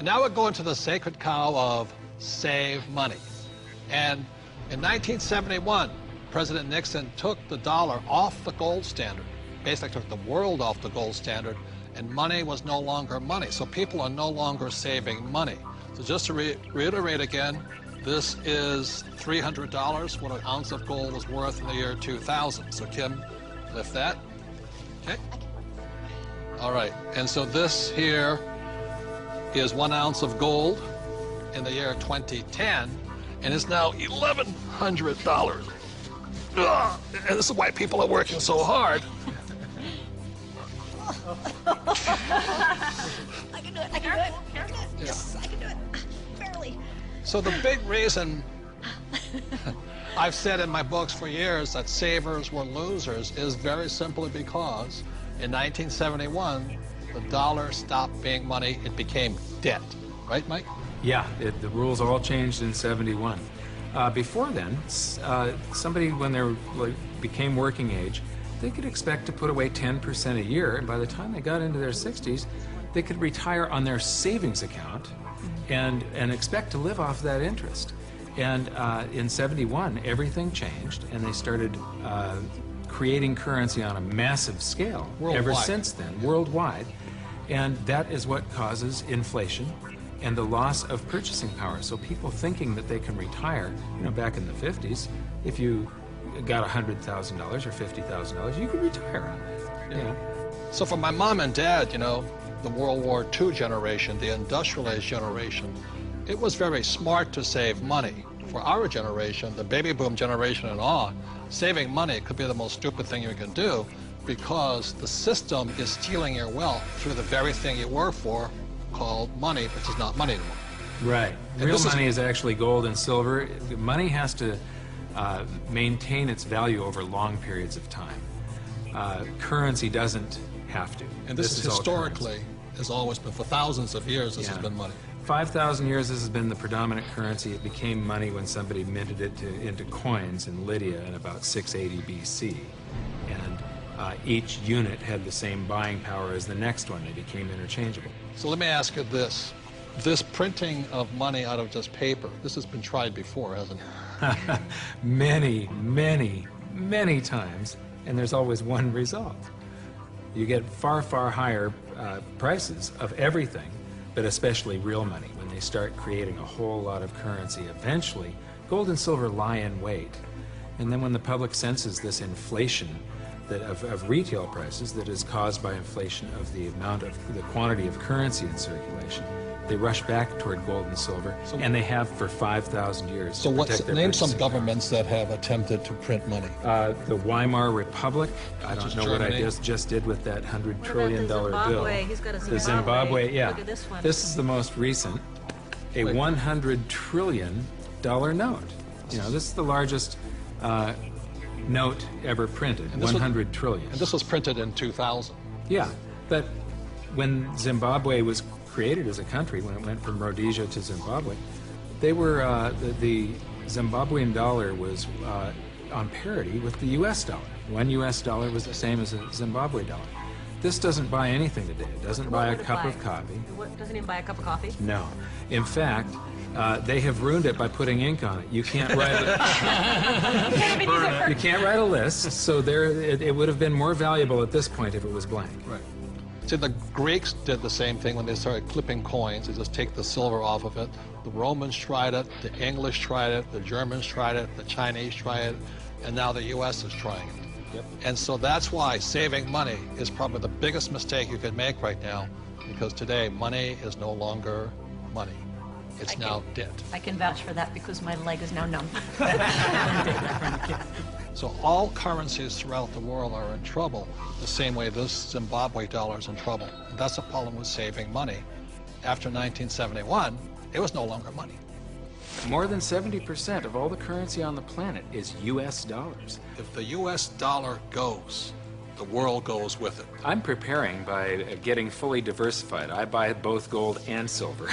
now we're going to the sacred cow of save money. And in 1971, President Nixon took the dollar off the gold standard, basically took the world off the gold standard, and money was no longer money. So people are no longer saving money. So just to reiterate again, this is $300, what an ounce of gold was worth in the year 2000. So Kim, lift that. Okay. All right, and so this here is 1 ounce of gold in the year 2010, and it's now $1,100. Ugh, and this is why people are working so hard. I can do it, I can do it. Yes, I can do it. Barely. So the big reason I've said in my books for years that savers were losers is very simply because in 1971, the dollar stopped being money, it became debt. Right, Mike? Yeah, the rules all changed in '71. Before then, somebody, when they became working age, they could expect to put away 10% a year, and by the time they got into their 60s, they could retire on their savings account and expect to live off that interest. And in '71, everything changed, and they started creating currency on a massive scale. Worldwide. Ever since then, worldwide. And that is what causes inflation and the loss of purchasing power. So people thinking that they can retire, you know, back in the 50s, if you got $100,000 or $50,000, you could retire on that. Yeah. You know? So for my mom and dad, you know, the World War II generation, the industrial age generation, it was very smart to save money. For our generation, the baby boom generation and on, saving money could be the most stupid thing you can do because the system is stealing your wealth through the very thing you work for, called money, which is not money anymore. Right. Real money is actually gold and silver. Money has to maintain its value over long periods of time. Currency doesn't have to. And this is historically, has always been, for thousands of years, this has been money. 5,000 years this has been the predominant currency. It became money when somebody minted it into coins in Lydia in about 680 BC. And each unit had the same buying power as the next one. They became interchangeable. So let me ask you this. This printing of money out of just paper, this has been tried before, hasn't it? Many, many, many times, and there's always one result. You get far, far higher prices of everything, but especially real money. When they start creating a whole lot of currency, eventually gold and silver lie in wait. And then when the public senses this inflation of retail prices that is caused by inflation of the quantity of currency in circulation, they rush back toward gold and silver, and they have for 5,000 years. So name some governments that have attempted to print money. The Weimar Republic. I don't know what I Germany. just did with that $100 trillion bill. He's got a The Zimbabwe, yeah. Look at this one. This is the most recent, a $100 trillion note. You know, this is the largest note ever printed, 100 trillion. And this was printed in 2000. Yeah, but when Zimbabwe was created as a country, when it went from Rhodesia to Zimbabwe, they were, the Zimbabwean dollar was on parity with the US dollar. One US dollar was the same as a Zimbabwe dollar. This doesn't buy anything today. It doesn't buy a cup of coffee. Doesn't even buy a cup of coffee? No. In fact, they have ruined it by putting ink on it. You can't write it. You can't write a list, so it would have been more valuable at this point if it was blank. Right. See, the Greeks did the same thing when they started clipping coins. They just take the silver off of it. The Romans tried it, the English tried it, the Germans tried it, the Chinese tried it, and now the US is trying it. Yep. And so that's why saving money is probably the biggest mistake you could make right now, because today money is no longer money. It's now debt. I can vouch for that because my leg is now numb. So all currencies throughout the world are in trouble, the same way this Zimbabwe dollar is in trouble. And that's the problem with saving money. After 1971, it was no longer money. More than 70% of all the currency on the planet is US dollars. If the US dollar goes, the world goes with it. I'm preparing by getting fully diversified. I buy both gold and silver.